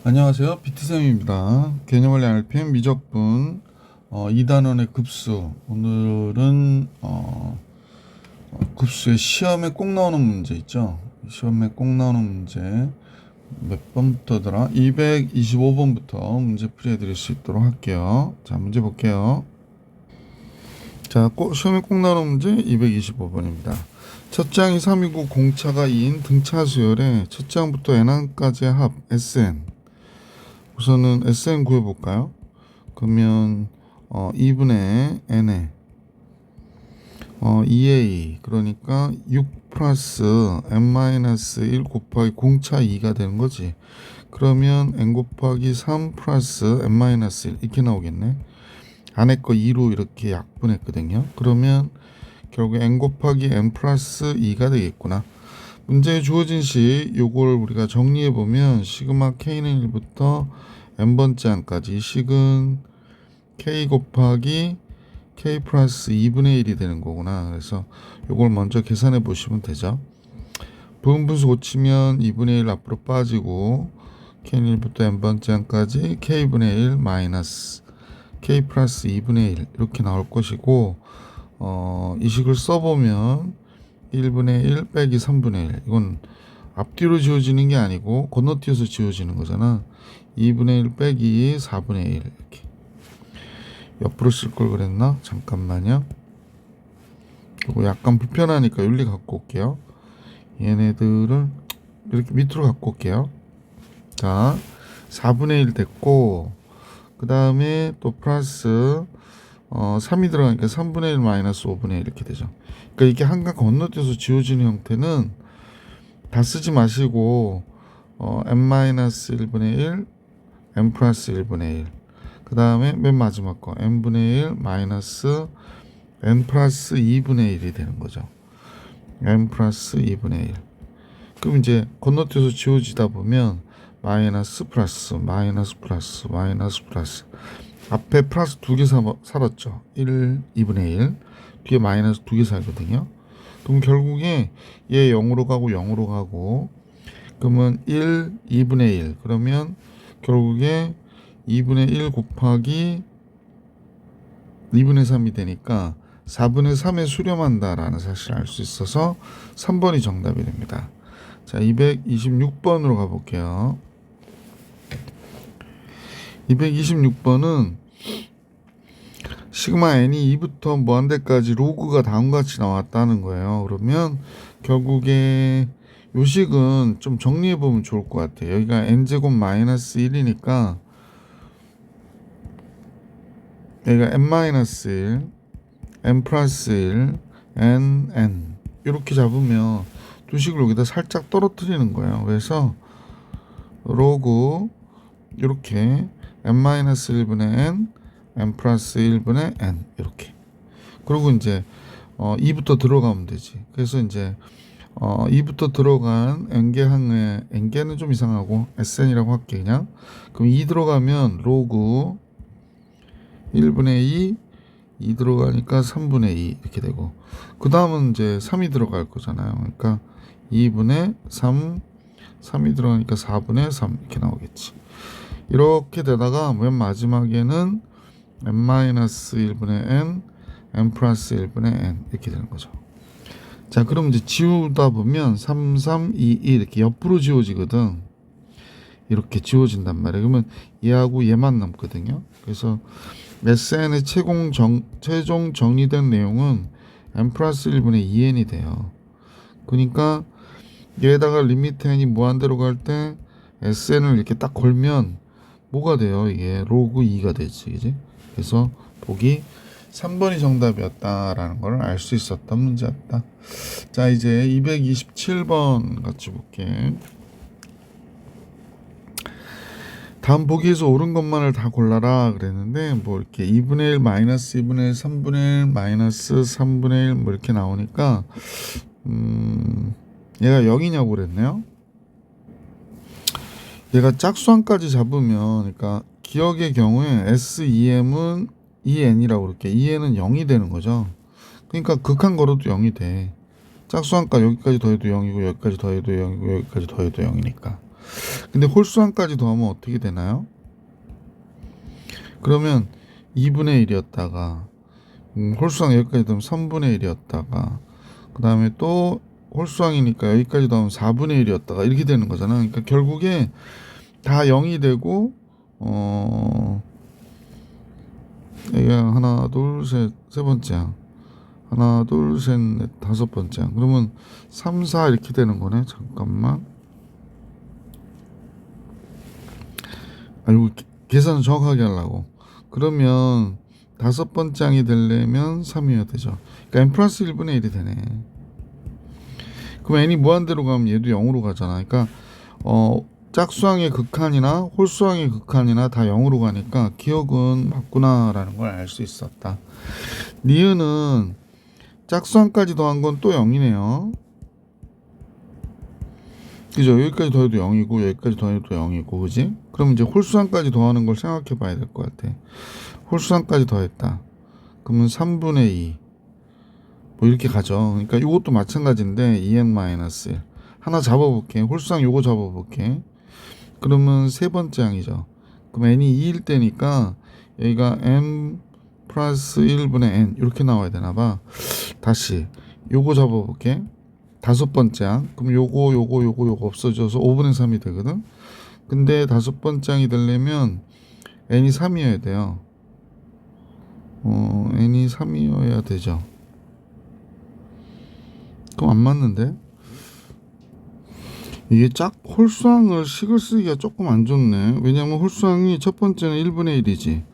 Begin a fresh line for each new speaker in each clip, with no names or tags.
안녕하세요. 비트쌤입니다. 개념원리 RPM 미적분 2단원의 급수. 오늘은 급수의 시험에 꼭 나오는 문제 있죠. 시험에 꼭 나오는 문제 몇 번부터더라? 225번부터 문제 풀이해 드릴 수 있도록 할게요. 자, 문제 볼게요. 자, 시험에 꼭 나오는 문제 225번입니다. 첫 장이 3이고 공차가 2인 등차 수열의 첫 장부터 n항까지의 합 Sn. 우선은 Sn 구해볼까요? 그러면 2분의 n에 2a 그러니까 6 플러스 n-1 곱하기 공차 2가 되는 거지. 그러면 n 곱하기 3 플러스 n-1 이렇게 나오겠네. 안에 거 2로 이렇게 약분했거든요. 그러면 결국 n 곱하기 n 플러스 2가 되겠구나. 문제에 주어진 식 요걸 우리가 정리해 보면 시그마 k는 1부터 n번째 항까지 식은 k 곱하기 k 플러스 2분의 1이 되는 거구나. 그래서 요걸 먼저 계산해 보시면 되죠. 부분분수 고치면 2분의 1 앞으로 빠지고 k는 1부터 n번째 항까지 k분의 1 마이너스 k 플러스 2분의 1 이렇게 나올 것이고 이 식을 써보면 1분의 1 빼기 3분의 1 이건 앞뒤로 지워지는 게 아니고 건너뛰어서 지워지는 거잖아. 2분의 1 빼기 4분의 1 이렇게 옆으로 쓸 걸 그랬나? 잠깐만요. 그리고 약간 불편하니까 윤리 갖고 올게요. 얘네들을 이렇게 밑으로 갖고 올게요. 자, 4분의 1 됐고 그 다음에 또 플러스 3이 들어가니까 3분의 1 마이너스 5분의 1 이렇게 되죠. 그러니까 이게 한강 건너뛰어서 지워지는 형태는 다 쓰지 마시고 n-1분의 1 n 플러스 1분의 1 그 다음에 맨 마지막 거 n분의 1 마이너스 n 플러스 2분의 1이 되는 거죠. n 플러스 2분의 1 그럼 이제 건너뛰어서 지워지다 보면 마이너스 플러스 마이너스 플러스 마이너스 플러스 앞에 플러스 2개 살았죠. 1, 2분의 1 뒤에 마이너스 2개 살거든요. 그럼 결국에 얘 0으로 가고 0으로 가고 그러면 1, 2분의 1 그러면 결국에 2분의 1 곱하기 2분의 3이 되니까 4분의 3에 수렴한다라는 사실을 알 수 있어서 3번이 정답이 됩니다. 자, 226번으로 가볼게요. 226번은 시그마 n이 2부터 무한대까지 로그가 다음과 같이 나왔다는 거예요. 그러면 결국에 요식은 좀 정리해 보면 좋을 것 같아요. 여기가 n제곱 마이너스 1이니까 여기가 n-1, n 플러스 1, n 이렇게 잡으면 두 식을 여기다 살짝 떨어뜨리는 거예요. 그래서 로그 이렇게 n-1분의 n, n 플러스 1분의 n 이렇게. 그리고 이제 2부터 들어가면 되지. 그래서 이제 2부터 들어간 n개 항에 n개는 좀 이상하고 sn이라고 할게 그냥. 그럼 2 들어가면 로그 1분의 2 들어가니까 3분의 2 이렇게 되고 그 다음은 이제 3이 들어갈 거잖아요. 그러니까 2분의 3이 들어가니까 4분의 3 이렇게 나오겠지. 이렇게 되다가 맨 마지막에는 n-1분의 n, n 플러스 1분의 n 이렇게 되는 거죠. 자, 그럼 이제 지우다 보면 3, 3, 2, 2 이렇게 옆으로 지워지거든. 이렇게 지워진단 말이에요. 그러면 얘하고 얘만 남거든요. 그래서 SN의 최종 정리된 내용은 n 플러스 1분의 2n이 돼요. 그러니까 얘에다가 리미트 n이 무한대로 갈 때 SN을 이렇게 딱 걸면 뭐가 돼요? 이게 로그 2가 되지, 그지? 그래서 보기 3번이 정답이었다라는 걸 알 수 있었던 문제였다. 자, 이제 227번 같이 볼게. 다음 보기에서 옳은 것만을 다 골라라 그랬는데 뭐 이렇게 2분의 1 마이너스 2분의 1 3분의 1 마이너스 3분의 1 뭐 이렇게 나오니까 얘가 0이냐고 그랬네요. 얘가 짝수항까지 잡으면 그러니까 기억의 경우에 SEM은 EN이라고 그럴게. EN은 0이 되는 거죠. 그러니까 극한 걸어도 0이 돼. 짝수항까 여기까지 더해도 0이고 여기까지 더해도 0이고 여기까지 더해도 0이니까. 근데 홀수항까지 더하면 어떻게 되나요? 그러면 2분의 1이었다가 홀수항 여기까지 더하면 3분의 1이었다가 그 다음에 또 홀수항이니까 여기까지 더하면 4분의 1이었다가 이렇게 되는 거잖아. 그러니까 결국에 다 0이 되고 여기가 하나 둘 셋 세 번째야. 하나 둘 셋 넷 다섯 번째야. 그러면 3, 4 이렇게 되는 거네. 잠깐만. 아이고 계산을 정확하게 하려고. 그러면 다섯 번째 항이 되려면 3이어야 되죠. 그러니까 n 플러스 1분의 1이 되네. 그럼 n이 무한대로 가면 얘도 0으로 가잖아. 그러니까 짝수항의 극한이나 홀수항의 극한이나 다 0으로 가니까 기억은 맞구나라는 걸 알 수 있었다. 니은은 짝수항까지 더한 건 또 0이네요. 그죠? 여기까지 더해도 0이고 여기까지 더해도 0이고 그지? 그럼 이제 홀수항까지 더하는 걸 생각해 봐야 될 것 같아. 홀수항까지 더했다. 그러면 3분의 2. 뭐 이렇게 가죠. 그러니까 이것도 마찬가지인데 2n-1 하나 잡아볼게. 홀수항 요거 잡아볼게. 그러면 세 번째 항이죠. 그럼 n이 2일 때니까 여기가 n 플러스 1분의 n 이렇게 나와야 되나봐. 다시 요거 잡아볼게. 다섯 번째 항. 그럼 요거 없어져서 5분의 3이 되거든. 근데 다섯 번째 항이 되려면 n이 3이어야 돼요. n이 3이어야 되죠. 그럼 안 맞는데? 이게 짝 홀수항을 식을 쓰기가 조금 안 좋네. 왜냐면 홀수항이 첫 번째는 1분의 1이지.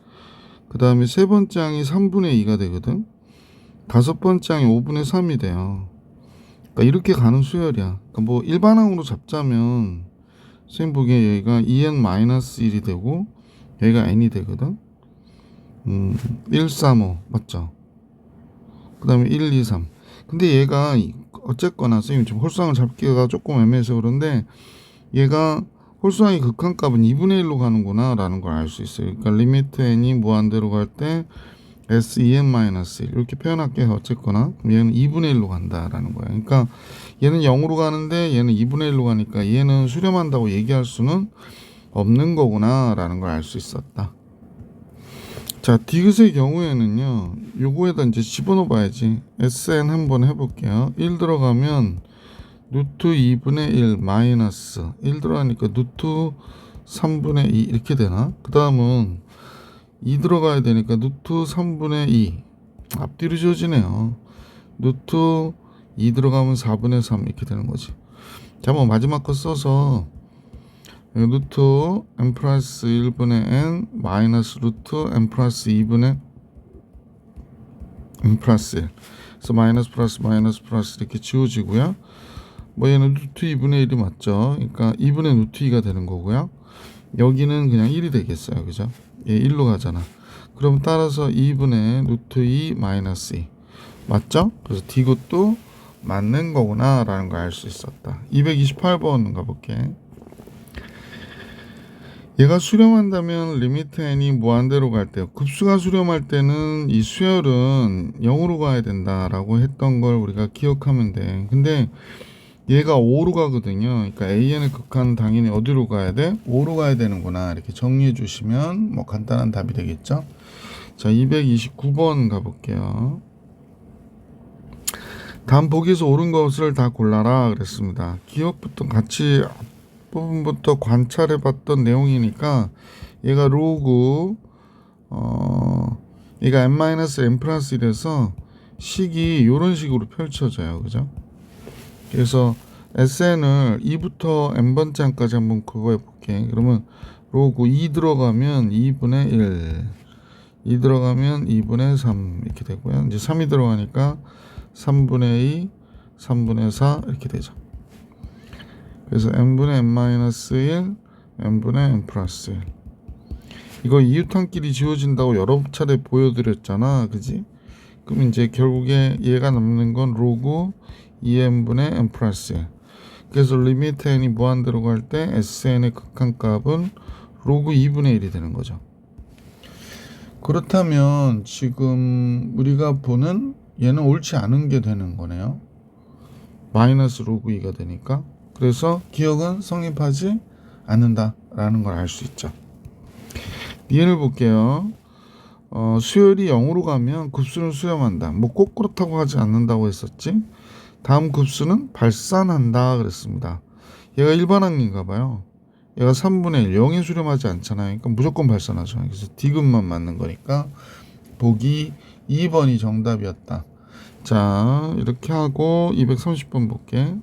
그 다음에 세 번째 항이 3분의 2가 되거든. 다섯 번째 항이 5분의 3이 돼요. 그러니까 이렇게 가는 수열이야. 그러니까 뭐 일반항으로 잡자면 선생님 보기에 여기가 2n-1이 되고 여기가 n이 되거든. 1, 3, 5 맞죠? 그 다음에 1, 2, 3. 근데 얘가 어쨌거나 선생님 지금 홀수항을 잡기가 조금 애매해서 그런데 얘가 홀수항의 극한값은 2분의 1로 가는구나 라는 걸 알 수 있어요. 그러니까 리미트 n이 무한대로 갈 때 S2n-1 이렇게 표현할게요. 어쨌거나 얘는 2분의 1로 간다라는 거야. 그러니까 얘는 0으로 가는데 얘는 2분의 1로 가니까 얘는 수렴한다고 얘기할 수는 없는 거구나 라는 걸 알 수 있었다. 자, 디귿의 경우에는요, 요거에다 이제 집어넣어 봐야지. SN 한번 해볼게요. 1 들어가면 루트 2분의 1 마이너스 1 들어가니까 루트 3분의 2 이렇게 되나? 그 다음은 2 들어가야 되니까 루트 3분의 2 앞뒤로 지워지네요. 루트 2 들어가면 4분의 3 이렇게 되는 거지. 자, 뭐 마지막 거 써서 루트 n 플러스 1분의 n 마이너스 루트 n 플러스 2분의 n 플러스 1 그래서 마이너스 플러스 이렇게 지워지고요. 뭐 얘는 루트 2분의 1이 맞죠. 그러니까 2분의 루트 2가 되는 거고요. 여기는 그냥 1이 되겠어요. 그죠? 얘 1로 가잖아. 그럼 따라서 2분의 루트 2 마이너스 2 맞죠? 그래서 D것도 맞는 거구나 라는 걸 알 수 있었다. 228번 가볼게. 얘가 수렴한다면 리미트 n이 무한대로 갈 때, 급수가 수렴할 때는 이 수열은 0으로 가야 된다라고 했던 걸 우리가 기억하면 돼. 근데 얘가 5로 가거든요. 그러니까 an의 극한 당연히 어디로 가야 돼? 5로 가야 되는구나. 이렇게 정리해 주시면 뭐 간단한 답이 되겠죠. 자, 229번 가볼게요. 다음 보기에서 옳은 것을 다 골라라 그랬습니다. 기억부터 같이 부분부터 관찰해 봤던 내용이니까 얘가 로그 얘가 n-n 플러스 1에서 식이 이런 식으로 펼쳐져요. 그죠? 그래서 SN을 2부터 n번째 항까지 한번 그거 해볼게. 그러면 로그 2 들어가면 2분의 1 2 들어가면 2분의 3 이렇게 되고요. 이제 3이 들어가니까 3분의 2 3분의 4 이렇게 되죠. 그래서 n분의 n-1 n분의 n 플러스 1 이거 이웃항끼리 지워진다고 여러 차례 보여드렸잖아. 그지? 그럼 이제 결국에 얘가 남는 건 로그 2n분의 n 플러스 1 그래서 리미트 n이 무한대로 갈 때 sn의 극한값은 로그 2분의 1이 되는 거죠. 그렇다면 지금 우리가 보는 얘는 옳지 않은 게 되는 거네요. 마이너스 로그 2가 되니까. 그래서 기억은 성립하지 않는다라는 걸 알 수 있죠. 니은을 볼게요. 수열이 0으로 가면 급수는 수렴한다. 뭐 꼭 그렇다고 하지 않는다고 했었지. 다음 급수는 발산한다 그랬습니다. 얘가 일반항인가 봐요. 얘가 3분의 1, 0에 수렴하지 않잖아요. 그러니까 무조건 발산하죠. 그래서 D급만 맞는 거니까 보기 2번이 정답이었다. 자, 이렇게 하고 230번 볼게.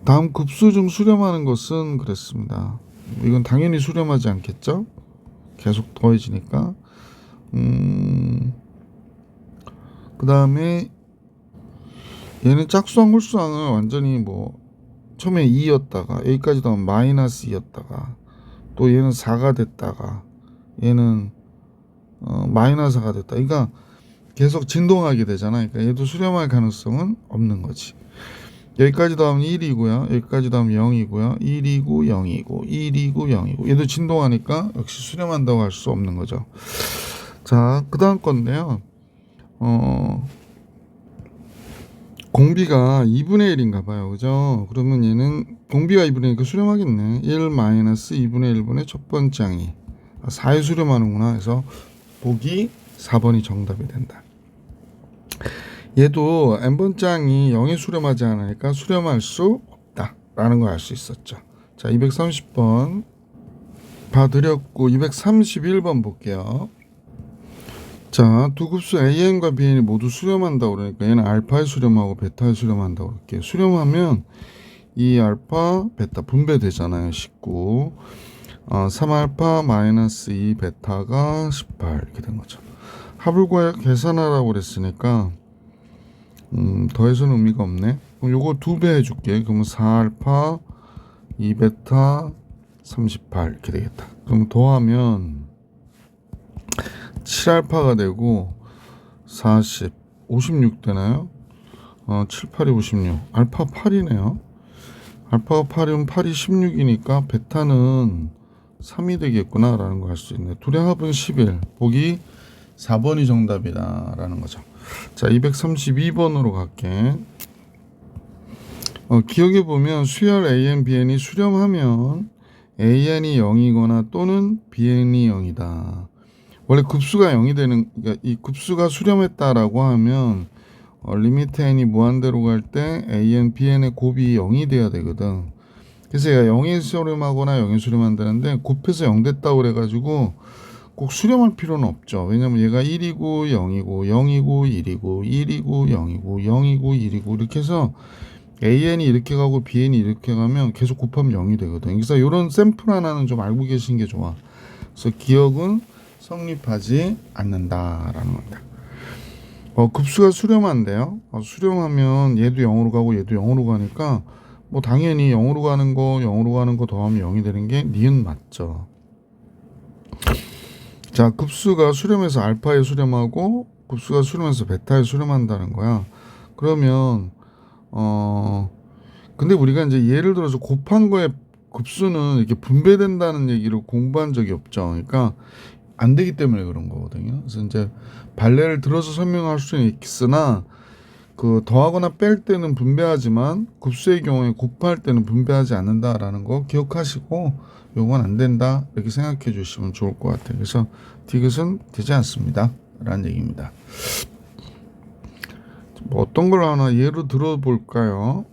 다음 급수 중 수렴하는 것은 그랬습니다. 이건 당연히 수렴하지 않겠죠? 계속 더해지니까. 그 다음에 얘는 짝수항 홀수항을 완전히 뭐 처음에 2였다가 여기까지 나오면 마이너스 2였다가 또 얘는 4가 됐다가 얘는 마이너스 4가 됐다. 그러니까 계속 진동하게 되잖아. 그러니까 얘도 수렴할 가능성은 없는 거지. 여기까지 더하면 1이고요. 여기까지 더하면 0이고요. 1이고 0이고 1이고 0이고 얘도 진동하니까 역시 수렴한다고 할 수 없는 거죠. 자, 그 다음 건데요. 공비가 2분의 1인가 봐요. 그죠? 그러면 얘는 공비가 2분의 1이니까 수렴하겠네. 1 마이너스 2분의 1분의 첫 번째 항이 4에 수렴하는구나 해서 보기 4번이 정답이 된다. 얘도 n번째 항이 0에 수렴하지 않으니까 수렴할 수 없다 라는 걸 알 수 있었죠. 자, 230번 봐드렸고 231번 볼게요. 자, 두 급수 AN과 BN이 모두 수렴한다고 그러니까 얘는 알파에 수렴하고 베타에 수렴한다고 그럴게요. 수렴하면 이 알파, 베타 분배되잖아요. 19 3알파 마이너스 2 베타가 18 이렇게 된 거죠. 합을 구하여 계산하라고 그랬으니까 더해서는 의미가 없네. 그럼 요거 2배 해줄게. 그러면 4알파 2베타 38 이렇게 되겠다. 그럼 더하면 7알파가 되고 40 56 되나요? 7, 8이 56 알파 8이네요. 알파가 8이면 8이 16이니까 베타는 3이 되겠구나 라는 거 알 수 있네. 둘의 합은 11 보기 4번이 정답이다 라는 거죠. 자, 232번으로 갈게. 기억해보면 수열 AN, BN이 수렴하면 AN이 0이거나 또는 BN이 0이다. 원래 급수가 0이 되는, 그러니까 이 급수가 수렴했다라고 하면 리미트 n이 무한대로 갈 때 AN, BN의 곱이 0이 돼야 되거든. 그래서 얘가 0에 수렴하거나 0에 수렴한다는데 곱해서 0 됐다고 그래가지고 꼭 수렴할 필요는 없죠. 왜냐면 얘가 1이고 0이고 0이고 1이고 1이고 0이고 0이고 1이고 이렇게 해서 AN이 이렇게 가고 BN이 이렇게 가면 계속 곱하면 0이 되거든. 그래서 이런 샘플 하나는 좀 알고 계시는 게 좋아. 그래서 기억은 성립하지 않는다라는 겁니다. 급수가 수렴한데요. 수렴하면 얘도 0으로 가고 얘도 0으로 가니까 뭐 당연히 0으로 가는 거 더하면 0이 되는 게 니은 맞죠. 자, 급수가 수렴해서 알파에 수렴하고 급수가 수렴해서 베타에 수렴한다는 거야. 그러면 근데 우리가 이제 예를 들어서 곱한 거에 급수는 이렇게 분배된다는 얘기를 공부한 적이 없죠. 그러니까 안 되기 때문에 그런 거거든요. 그래서 이제 발레를 들어서 설명할 수는 있으나 그 더하거나 뺄 때는 분배하지만 급수의 경우에 곱할 때는 분배하지 않는다라는 거 기억하시고 요건 안 된다 이렇게 생각해 주시면 좋을 것 같아요. 그래서 디귿은 되지 않습니다 라는 얘기입니다. 뭐 어떤 걸 하나 예로 들어볼까요?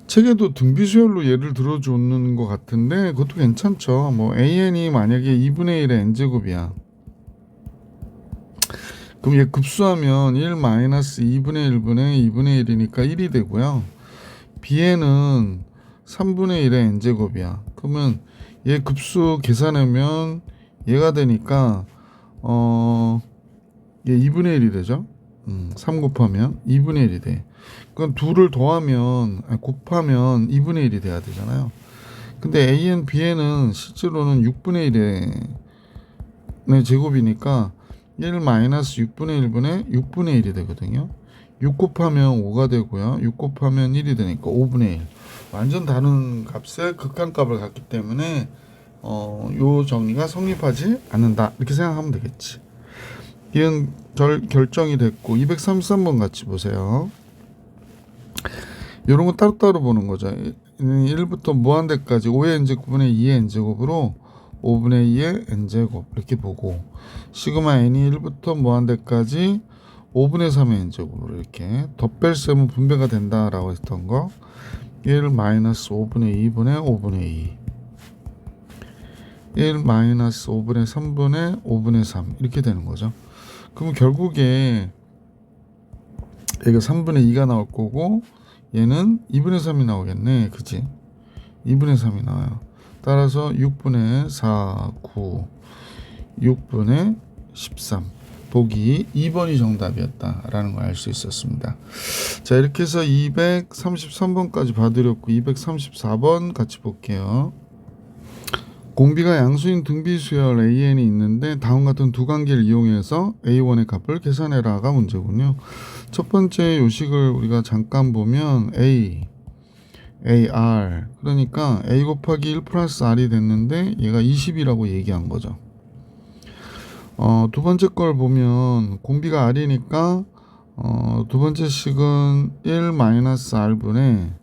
책에도 등비수열로 예를 들어주는 것 같은데 그것도 괜찮죠. 뭐 AN이 만약에 2분의 1의 n제곱이야. 그럼 얘 급수하면 1 마이너스 2분의 1분의 2분의 1이니까 1이 되고요. BN은 3분의 1의 n제곱이야. 그러면 얘 급수 계산하면 얘가 되니까 얘 2분의 1이 되죠. 3 곱하면 2분의 1이 돼. 그럼 둘을 곱하면 2분의 1이 돼야 되잖아요. 근데 AN, BN은 실제로는 6분의 1의 제곱이니까 1 마이너스 6분의 1분의 6분의 1이 되거든요. 6 곱하면 5가 되고요. 6 곱하면 1이 되니까 5분의 1. 완전 다른 값의 극한값을 갖기 때문에 요 정리가 성립하지 않는다. 이렇게 생각하면 되겠지. 이은 결정이 됐고 233번 같이 보세요. 이런 거 따로따로 보는 거죠. 1부터 무한대까지 5의 n제곱분의 2의 n제곱으로 5분의 2의 n제곱 이렇게 보고 시그마 n이 1부터 무한대까지 5분의 3의 n제곱으로 이렇게 덧뺄셈은 분배가 된다라고 했던 거 1 마이너스 5분의 2분의 5분의 2 1 마이너스 5분의 3분의 5분의 3 이렇게 되는 거죠. 그럼 결국에 얘가 3분의 2가 나올 거고 얘는 2분의 3이 나오겠네. 그치? 2분의 3이 나와요. 따라서 6분의 4, 9, 6분의 13 보기 2번이 정답이었다라는 걸 알 수 있었습니다. 자, 이렇게 해서 233번까지 봐드렸고 234번 같이 볼게요. 공비가 양수인 등비수열 AN이 있는데 다음 같은 두 관계를 이용해서 A1의 값을 계산해라가 문제군요. 첫 번째 요식을 우리가 잠깐 보면 A, AR 그러니까 A 곱하기 1 플러스 R이 됐는데 얘가 20이라고 얘기한 거죠. 두 번째 걸 보면 공비가 R이니까 두 번째 식은 1 마이너스 R분의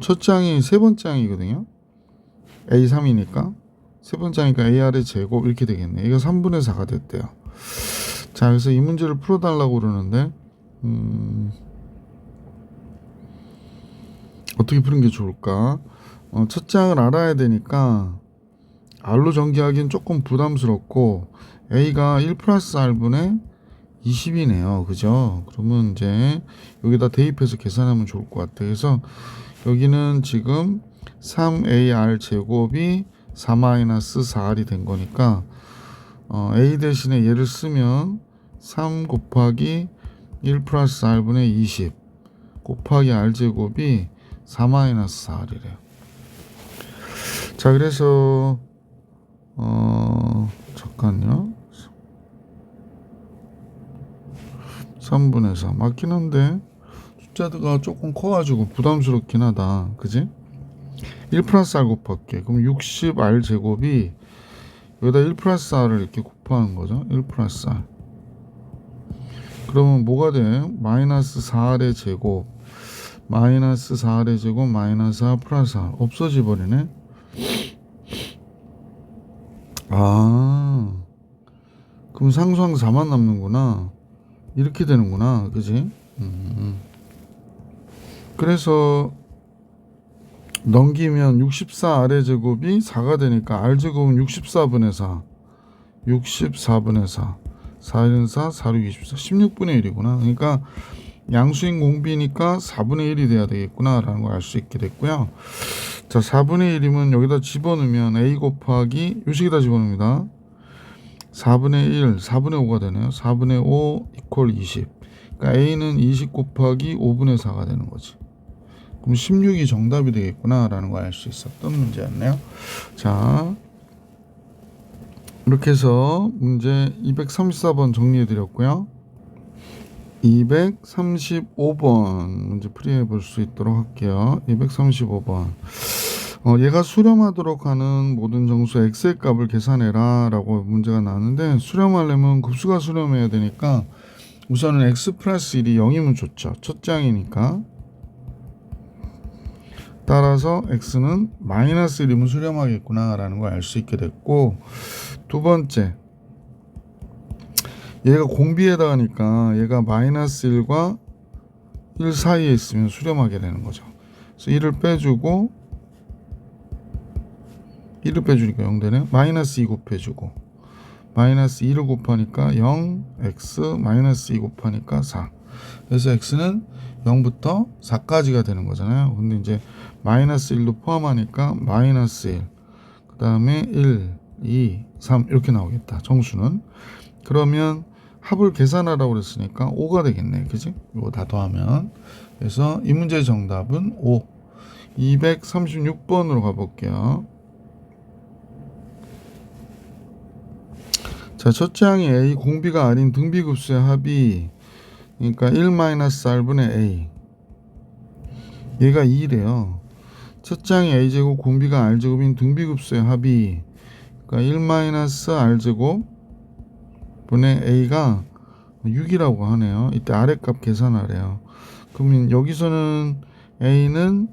첫 장이 세 번째 장이거든요. A3이니까 세 번째 장이니까 AR의 제곱 이렇게 되겠네. 이거 3분의 4가 됐대요. 자, 그래서 이 문제를 풀어달라고 그러는데 어떻게 푸는 게 좋을까? 첫 장을 알아야 되니까 R로 전개하기엔 조금 부담스럽고 A가 1 플러스 R분의 20이네요. 그죠? 그러면 이제 여기다 대입해서 계산하면 좋을 것 같아요. 그래서 여기는 지금 3AR 제곱이 4-4R이 된 거니까 A 대신에 얘를 쓰면 3 곱하기 1 플러스 R분의 20 곱하기 R 제곱이 4-4R이래요. 자, 그래서 잠깐요. 3분의 4 맞긴 한데 숫자가 조금 커가지고 부담스럽긴 하다. 그지? 1 플러스 R 곱할게. 그럼 60R 제곱이 여기다 1 플러스 R을 이렇게 곱하는 거죠. 1 플러스 R. 그러면 뭐가 돼? 마이너스 4R의 제곱 마이너스 4R의 제곱 마이너스 4 플러스 R 없어져 버리네. 아, 그럼 상수항 4만 남는구나. 이렇게 되는구나. 그지? 그래서 넘기면 64R의 제곱이 4가 되니까 R제곱은 64분의 4 64분의 4 4, 1, 4, 4, 6, 24 16분의 1이구나. 그러니까 양수인 공비니까 4분의 1이 돼야 되겠구나 라는 걸 알 수 있게 됐고요. 자, 4분의 1이면 여기다 집어넣으면 A 곱하기 요식에다 집어넣습니다. 4분의 1, 4분의 5가 되네요. 4분의 5 이퀄 20. 그러니까 A는 20 곱하기 5분의 4가 되는 거지. 그럼 16이 정답이 되겠구나 라는 걸 알 수 있었던 문제였네요. 자, 이렇게 해서 문제 234번 정리해 드렸고요. 235번 문제 풀이해 볼 수 있도록 할게요. 235번. 얘가 수렴하도록 하는 모든 정수 x의 값을 계산해라 라고 문제가 나왔는데 수렴하려면 급수가 수렴해야 되니까 우선은 x 플러스 1이 0이면 좋죠. 첫 장이니까. 따라서 x는 마이너스 1이면 수렴하겠구나 라는 걸 알 수 있게 됐고, 두 번째 얘가 공비에다 하니까 얘가 마이너스 1과 1 사이에 있으면 수렴하게 되는 거죠. 그래서 1을 빼주고 1을 빼주니까 0 되네. 마이너스 2 곱해주고 마이너스 2를 곱하니까 0 x 마이너스 2 곱하니까 4. 그래서 x는 0부터 4까지가 되는 거잖아요. 근데 이제 마이너스 1도 포함하니까 마이너스 1, 그 다음에 1, 2, 3 이렇게 나오겠다. 정수는. 그러면 합을 계산하라고 그랬으니까 5가 되겠네. 그지? 이거 다 더하면. 그래서 이 문제의 정답은 5. 236번으로 가볼게요. 자, 첫째 항이 A, 공비가 R인 등비급수의 합이 그러니까 1-R분의 A. 얘가 2래요. 첫째 항이 A제곱, 공비가 R제곱인 등비급수의 합이 그러니까 1-R제곱 분의 A가 6이라고 하네요. 이때 아래값 계산하래요. 그러면 여기서는 a는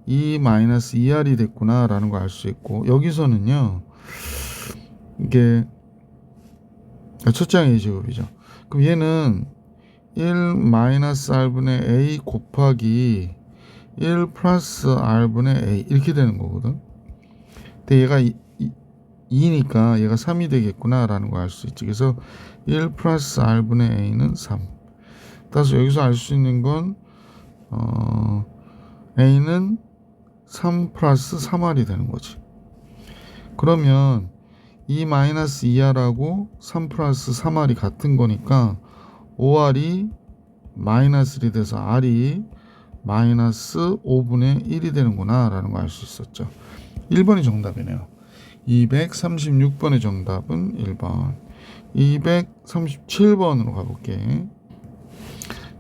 2-2r이 됐구나 라는 걸 알 수 있고, 여기서는요 이게 첫째 항 a제곱이죠. 그럼 얘는 1-r분의 a 곱하기 1 플러스 r분의 a 이렇게 되는 거거든. 근데 얘가 2니까 얘가 3이 되겠구나 라는 걸 알 수 있지. 그래서 1 플러스 r분의 a는 3. 따라서 여기서 알 수 있는 건 a는 3 플러스 3r이 되는 거지. 그러면 2-2r하고 3 플러스 3r이 같은 거니까 5r이 마이너스 1이 돼서 r이 마이너스 5분의 1이 되는구나 라는 걸 알 수 있었죠. 1번이 정답이네요. 236번의 정답은 1번. 237번으로 가볼게.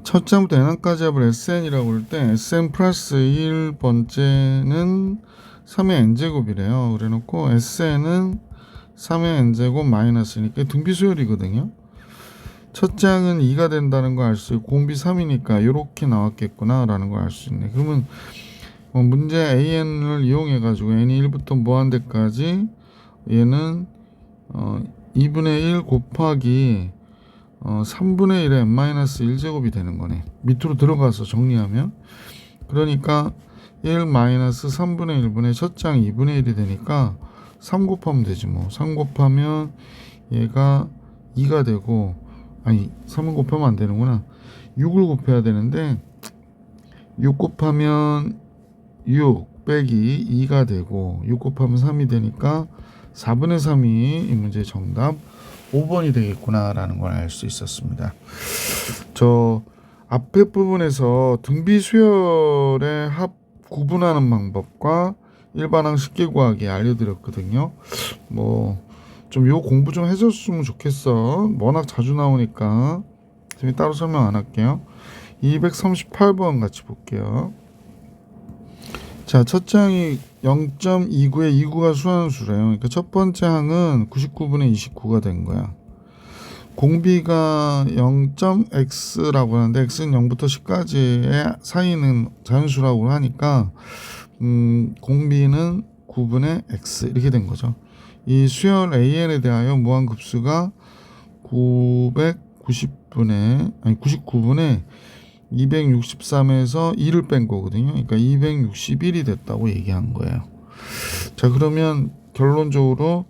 첫 장부터 n까지 합을 sn이라고 할 때 sn 플러스 1번째는 3의 n제곱이래요. 그래 놓고 sn은 3의 n제곱 마이너스니까 등비수열이거든요. 첫 장은 2가 된다는 걸 알 수 있고 공비 3이니까 이렇게 나왔겠구나 라는 걸 알 수 있네. 그러면 문제 an을 이용해 가지고 n이 1부터 무한대까지 얘는 2분의 1 곱하기 3분의 1의 n-1제곱이 되는 거네. 밑으로 들어가서 정리하면, 그러니까 1-3분의 1분의 첫장 2분의 1이 되니까 3 곱하면 되지 뭐. 3 곱하면 얘가 2가 되고, 아니 3을 곱하면 안 되는구나. 6을 곱해야 되는데 6 곱하면 6 빼기 2가 되고 6 곱하면 3이 되니까 4분의 3이 이 문제의 정답 5번이 되겠구나 라는 걸 알 수 있었습니다. 저 앞에 부분에서 등비수열의 합 구분하는 방법과 일반항 쉽게 구하기 알려드렸거든요. 좀 요 공부 좀 해줬으면 좋겠어. 워낙 자주 나오니까 따로 설명 안 할게요. 238번 같이 볼게요. 자, 첫 장이 0.29에 29가 수한수래요. 그러니까 첫 번째 항은 99분의 29가 된 거야. 공비가 0.x라고 하는데 x는 0부터 10까지의 사이는 자연수라고 하니까 공비는 9분의 x 이렇게 된 거죠. 이 수열 an에 대하여 무한급수가 99분의 263에서 2를 뺀 거거든요. 그러니까 261이 됐다고 얘기한 거예요. 자, 그러면 결론적으로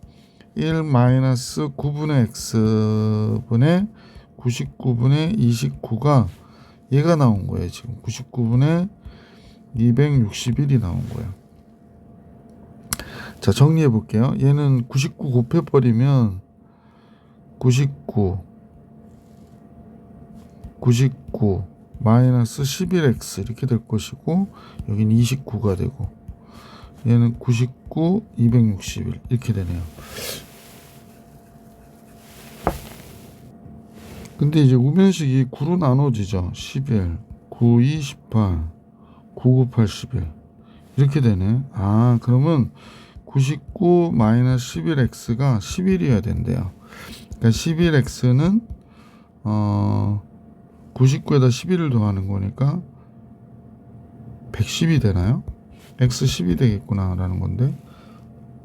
1-9분의 x분의 99분의 29가 얘가 나온 거예요. 지금 99분의 261이 나온 거예요. 자, 정리해 볼게요. 얘는 99 곱해버리면 99 마이너스 11x 이렇게 될 것이고, 여기는 29가 되고, 얘는 99 261 이렇게 되네요. 근데 이제 우변식이 9로 나눠지죠. 11 9 2 18 9 9 8 11 이렇게 되네. 그러면 99 마이너스 11x가 11이어야 된대요. 그러니까 11x는 99에다 11을 더하는 거니까 110이 되나요? x 10이 되겠구나 라는 건데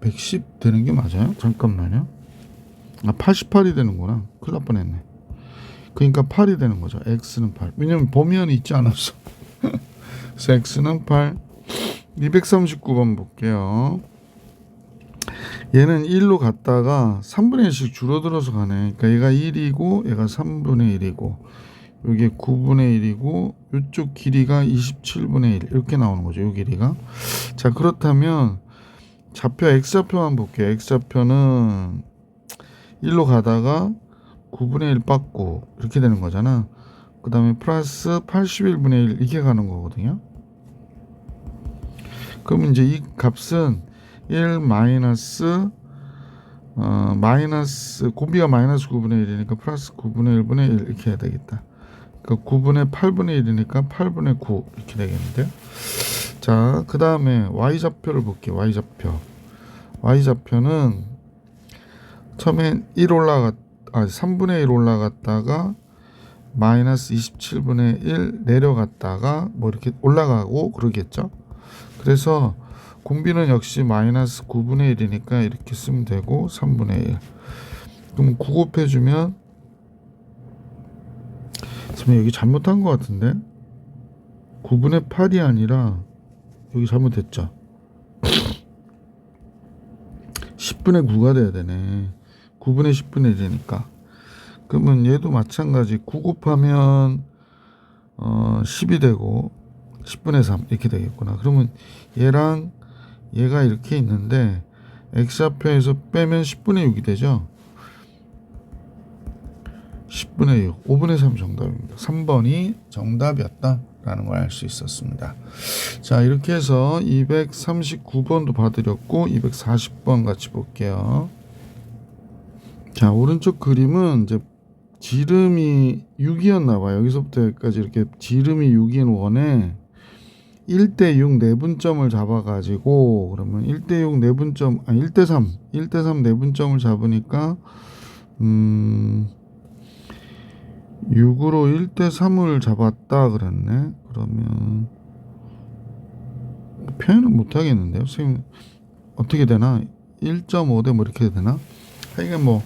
110 되는 게 맞아요? 잠깐만요. 88이 되는구나. 큰일 날 뻔했네. 그러니까 8이 되는 거죠. x는 8. 왜냐면 범위안이 있지 않았어. 그래서 x는 8. 239번 볼게요. 얘는 1로 갔다가 3분의 1씩 줄어들어서 가네. 그러니까 얘가 1이고 얘가 3분의 1이고 여기 9분의 1이고 이쪽 길이가 27분의 1 이렇게 나오는 거죠. 이 길이가. 자, 그렇다면 좌표 x좌표만 볼게요. x좌표는 1로 가다가 9분의 1 받고 이렇게 되는 거잖아. 그 다음에 플러스 81분의 1 이렇게 가는 거거든요. 그럼 이제 이 값은 1 마이너스 공비가 마이너스 9분의 1이니까 플러스 9분의 1분의 1 이렇게 해야 되겠다. 그러니까 9분의 8분의 1이니까 8분의 9 이렇게 되겠는데요. 자, 그 다음에 y좌표를 볼게요. y좌표는 처음엔 3분의 1 올라갔다가 마이너스 27분의 1 내려갔다가 뭐 이렇게 올라가고 그러겠죠. 그래서 공비는 역시 마이너스 9분의 1이니까 이렇게 쓰면 되고 3분의 1. 그럼 9 곱해주면 지금 여기 잘못한 것 같은데 9분의 8이 아니라 여기 잘못됐죠. 10분의 9가 돼야 되네. 9분의 10분의 1이니까. 그러면 얘도 마찬가지 9 곱하면 10이 되고 10분의 3 이렇게 되겠구나. 그러면 얘랑 얘가 이렇게 있는데 x좌표에서 빼면 10분의 6이 되죠. 10분의 6, 5분의 3 정답입니다. 3번이 정답이었다 라는 걸 알 수 있었습니다. 자, 이렇게 해서 239번도 봐드렸고 240번 같이 볼게요. 자, 오른쪽 그림은 이제 지름이 6이었나 봐요. 여기서부터 여기까지 이렇게 지름이 6인 원에 1대6 내분점을 잡아가지고 그러면 1대6 내분점 1대3 내분점을 잡으니까 6으로 1대3을 잡았다 그랬네. 그러면 표현을 못 하겠는데요. 선생님 어떻게 되나? 1.5대 뭐 이렇게 되나? 하여간 뭐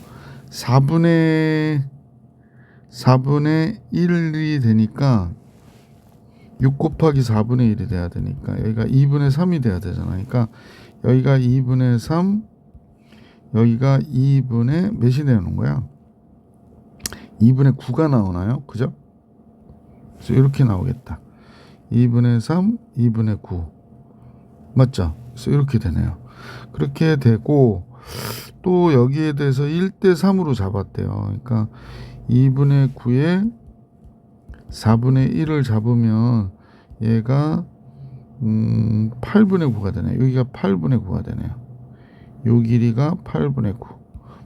4분의 1이 되니까 6 곱하기 4분의 1이 돼야 되니까 여기가 2분의 3이 돼야 되잖아. 그러니까 여기가 2분의 3, 여기가 2분의 몇이 되는 거야? 2분의 9가 나오나요? 그죠? 그래서 이렇게 나오겠다. 2분의 3, 2분의 9 맞죠? 그래서 이렇게 되네요. 그렇게 되고 또 여기에 대해서 1대3으로 잡았대요. 그러니까 2분의 9에 4분의 1을 잡으면 얘가 8분의 9가 되네요. 여기가 8분의 9가 되네요. 요 길이가 8분의 9.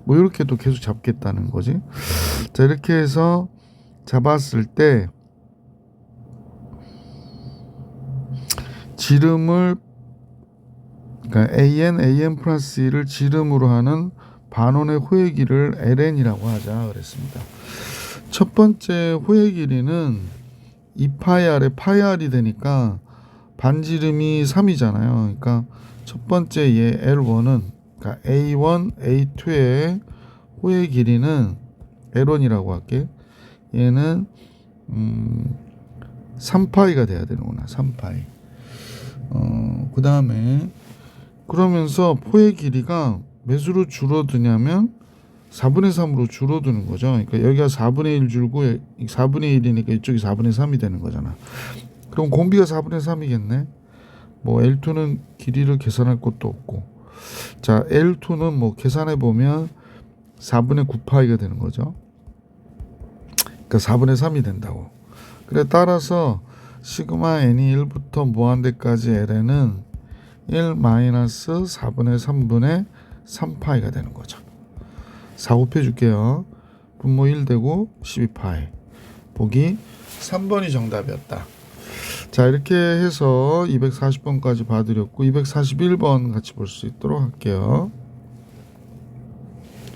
뭐 이렇게 또 계속 잡겠다는 거지. 자, 이렇게 해서 잡았을 때 지름을 그러니까 AN 플러스 1을 지름으로 하는 반원의 호의 길이를 LN이라고 하자 그랬습니다. 첫 번째 호의 길이는 2파이R에 파이R이 되니까 반지름이 3이잖아요. 그러니까 첫 번째 얘 L1은 그러니까 A1, A2의 호의 길이는 L1이라고 할게. 얘는 3파이가 돼야 되는구나. 3파이. 그 다음에 그러면서 포의 길이가 몇으로 줄어드냐면 4분의 3으로 줄어드는 거죠. 그러니까 여기가 4분의 1 줄고 4분의 1이니까 이쪽이 4분의 3이 되는 거잖아. 그럼 공비가 4분의 3이겠네. 뭐 L2는 길이를 계산할 것도 없고. 자, L2는 뭐 계산해 보면 4분의 9파이가 되는 거죠. 그러니까 4분의 3이 된다고. 그래 따라서 시그마 n이 1부터 무한대까지 ln은 1 마이너스 4분의 3분의 3파이가 되는 거죠. 4 곱해줄게요. 분모 1 되고 12파이. 보기 3번이 정답이었다. 자, 이렇게 해서 240번까지 봐드렸고 241번 같이 볼 수 있도록 할게요.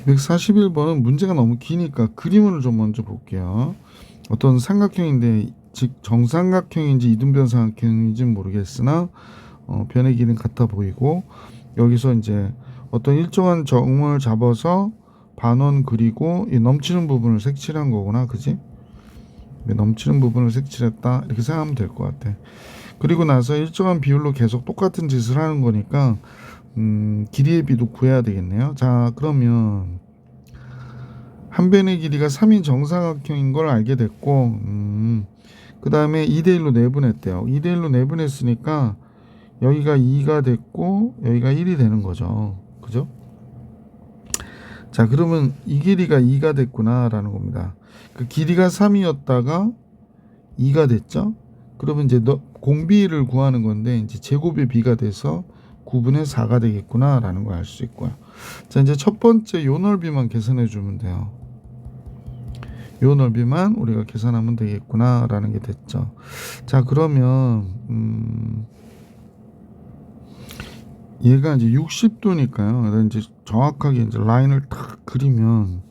241번은 문제가 너무 기니까 그림을 좀 먼저 볼게요. 어떤 삼각형인데 즉 정삼각형인지 이등변 삼각형인지 모르겠으나 변의 길이는 같아 보이고 여기서 이제 어떤 일정한 점을 잡아서 반원 그리고 이 넘치는 부분을 색칠한 거구나. 그지? 넘치는 부분을 색칠했다 이렇게 생각하면 될 것 같아. 그리고 나서 일정한 비율로 계속 똑같은 짓을 하는 거니까 길이의 비도 구해야 되겠네요. 자, 그러면 한 변의 길이가 3인 정사각형인 걸 알게 됐고 그 다음에 2대1로 내분했대요. 2대1로 내분했으니까 여기가 2가 됐고 여기가 1이 되는 거죠. 그죠? 자, 그러면 이 길이가 2가 됐구나 라는 겁니다. 그 길이가 3이었다가 2가 됐죠? 그러면 이제 공비를 구하는 건데 이제 제곱의 비가 돼서 9분의 4가 되겠구나 라는 걸 알 수 있고요. 자, 이제 첫 번째 요 넓이만 계산해 주면 돼요. 요 넓이만 우리가 계산하면 되겠구나 라는 게 됐죠. 자, 그러면 얘가 이제 60도니까요. 이제 정확하게 이제 라인을 딱 그리면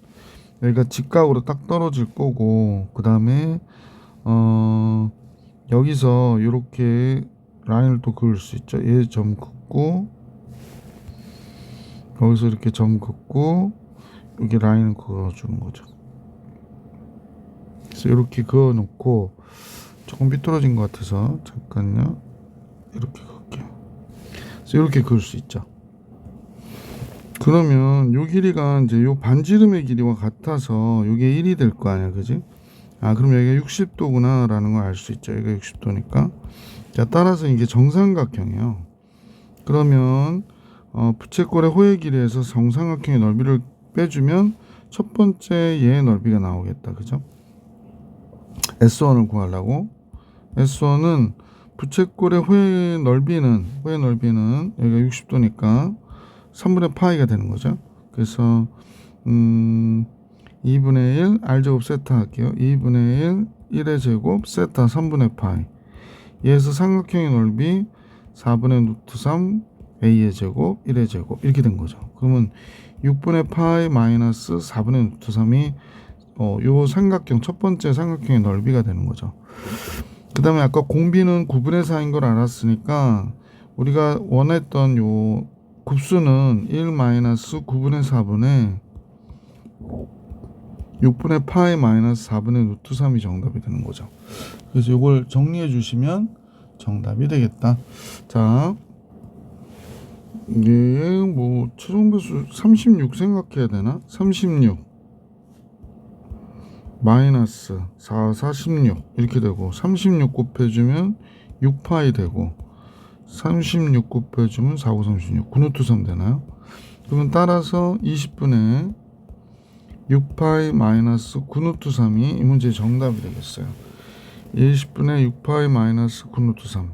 여기가 직각으로 딱 떨어질 거고, 그 다음에 여기서 이렇게 라인을 또 그을 수 있죠. 얘 점 긋고, 여기서 이렇게 점 긋고, 여기 라인을 그어주는 거죠. 그래서 이렇게 그어 놓고, 조금 삐뚤어진 것 같아서 잠깐요, 이렇게 그을게요. 그래서 이렇게 그을 수 있죠. 그러면 요 길이가 이제 요 반지름의 길이와 같아서 요게 1이 될 거 아니야, 그지? 그럼 여기가 60도구나 라는 걸 알 수 있죠. 여기가 60도니까. 자, 따라서 이게 정삼각형이에요. 그러면 부채꼴의 호의 길이에서 정삼각형의 넓이를 빼주면 첫 번째 얘의 넓이가 나오겠다, 그죠? S1을 구하려고. S1은 부채꼴의 호의 넓이는 여기가 60도니까 3분의 파이가 되는 거죠. 그래서 2분의 1 R제곱 세타 할게요. 2분의 1 1의 제곱 세타 3분의 파이. 얘에서 삼각형의 넓이 4분의 루트 3 A의 제곱 1의 제곱 이렇게 된 거죠. 그러면 6분의 파이 마이너스 4분의 루트 3이 요 삼각형 첫 번째 삼각형의 넓이가 되는 거죠. 그 다음에 아까 공비는 9분의 4인 걸 알았으니까 우리가 원했던 요 곱수는 1 마이너스 9분의 4분의 6분의 파이 마이너스 4분의 루트 3이 정답이 되는 거죠. 그래서 이걸 정리해 주시면 정답이 되겠다. 자, 이게 뭐 최종 배수 36 생각해야 되나? 36 마이너스 4 46 이렇게 되고, 36 곱해주면 6파이 되고, 36 곱해주면 4, 9, 36 9루트 3 되나요? 그러면 따라서 20분의 6파이 마이너스 9루트 3이 이 문제의 정답이 되겠어요. 20분의 6파이 마이너스 9루트 3.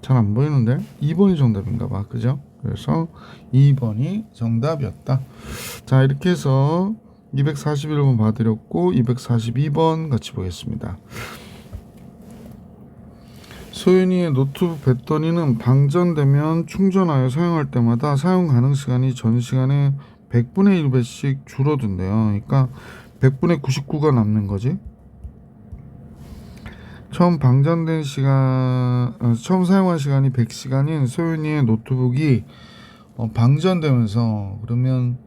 잘 안 보이는데 2번이 정답인가 봐, 그죠? 그래서 2번이 정답이었다. 자, 이렇게 해서 241번 봐드렸고 242번 같이 보겠습니다. 소윤이의 노트북 배터리는 방전되면 충전하여 사용할 때마다 사용 가능 시간이 전 시간의 100분의 1배씩 줄어든대요. 그러니까 100분의 99가 남는 거지. 처음 사용한 시간이 100시간인 소윤이의 노트북이 방전되면서, 그러면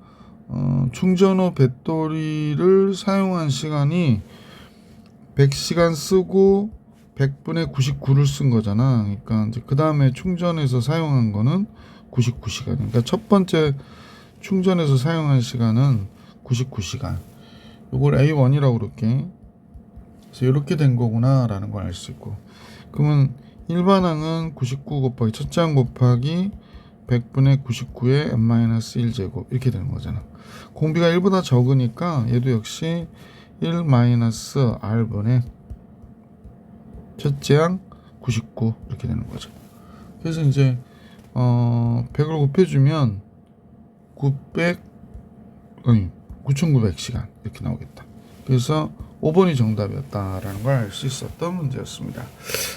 충전 후 배터리를 사용한 시간이 100시간 쓰고 100분의 99를 쓴 거잖아. 그러니까 이제 그 다음에 충전해서 사용한 거는 99시간. 그러니까 첫 번째 충전해서 사용한 시간은 99시간. 이걸 A1이라고 그럴게. 그래서 이렇게 된 거구나 라는 걸 알 수 있고, 그러면 일반항은 99 곱하기 첫째 항 곱하기 100분의 99의 n-1제곱 이렇게 되는 거잖아. 공비가 1보다 적으니까 얘도 역시 1-r분의 첫째 항 99 이렇게 되는 거죠. 그래서 이제 100을 곱해주면 9,900시간 이렇게 나오겠다. 그래서 5번이 정답이었다라는 걸 알 수 있었던 문제였습니다.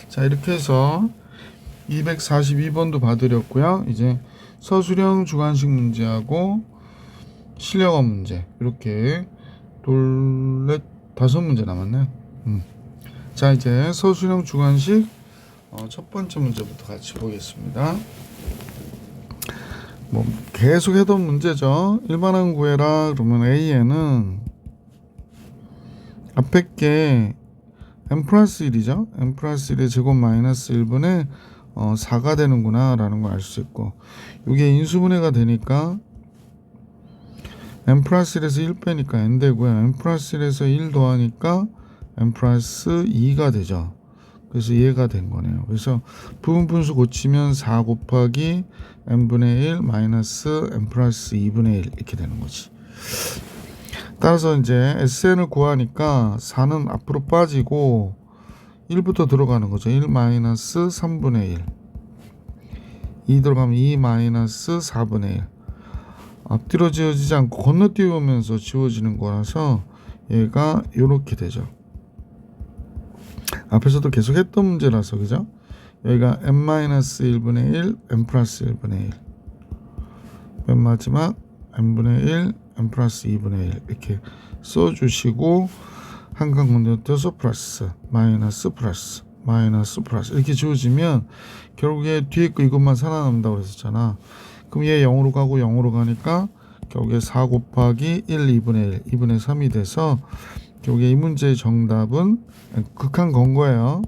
자, 이렇게 해서 242번도 봐드렸고요. 이제 서술형 주관식 문제하고 실력어 문제 이렇게 다섯 문제 남았네요. 자, 이제 서술형 주관식 첫 번째 문제부터 같이 보겠습니다. 뭐 계속 해던 문제죠. 일반항 구해라 그러면 A에는 앞에 게 n 플러스 1이죠. n 플러스 1의 제곱 마이너스 1분의 4가 되는구나 라는 걸 알 수 있고, 이게 인수분해가 되니까 n 플러스 1에서 1 빼니까 n 되고요. n 플러스 1에서 1 더하니까 n 플러스 2가 되죠. 그래서 얘가 된 거네요. 그래서 부분 분수 고치면 4 곱하기 n분의 1 마이너스 n 플러스 2분의 1 이렇게 되는 거지. 따라서 이제 SN을 구하니까 4는 앞으로 빠지고 1부터 들어가는 거죠. 1 마이너스 3분의 1. 2 들어가면 2 마이너스 4분의 1. 앞뒤로 지워지지 않고 건너뛰으면서 지워지는 거라서 얘가 이렇게 되죠. 앞에서도 계속 했던 문제라서, 그죠? 여기가 n-1분의 1, n 플러스 1분의 1. 맨 마지막 n분의 1, n 플러스 2분의 1 이렇게 써주시고 한강 건너뛰어서 플러스 마이너스 플러스 마이너스 플러스 이렇게 지워지면 결국에 뒤에 거 이것만 살아남는다고 그랬었잖아. 그럼 얘 0으로 가고 0으로 가니까 결국에 4 곱하기 1 2분의 1 2분의 3이 돼서 결국에 이 문제의 정답은 극한 건 거예요.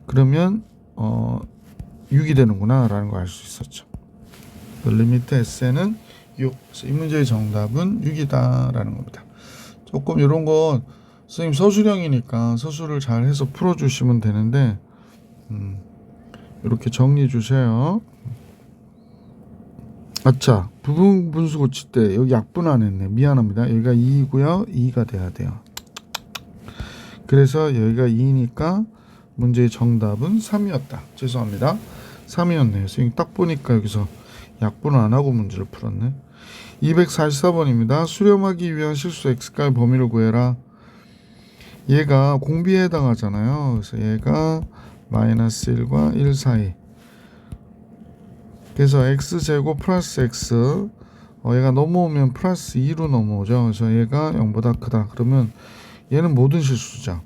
그러면 6이 되는구나 라는 걸 알 수 있었죠. 리미트 S는 6. 이 문제의 정답은 6이다 라는 겁니다. 조금 이런 건 선생님 서술형이니까 서술을 잘 해서 풀어주시면 되는데 이렇게 정리해 주세요. 아차, 부분 분수 고칠 때 여기 약분 안 했네. 미안합니다. 여기가 2이고요. 2가 돼야 돼요. 그래서 여기가 2니까 문제의 정답은 3이었다. 죄송합니다. 3이었네요. 선생님 딱 보니까 여기서 약분을 안 하고 문제를 풀었네. 244번입니다. 수렴하기 위한 실수 x가의 범위를 구해라. 얘가 공비에 해당하잖아요. 그래서 얘가 마이너스 1과 1 사이. 그래서 x제곱 플러스 x 얘가 넘어오면 플러스 2로 넘어오죠. 그래서 얘가 0보다 크다. 그러면 얘는 모든 실수죠.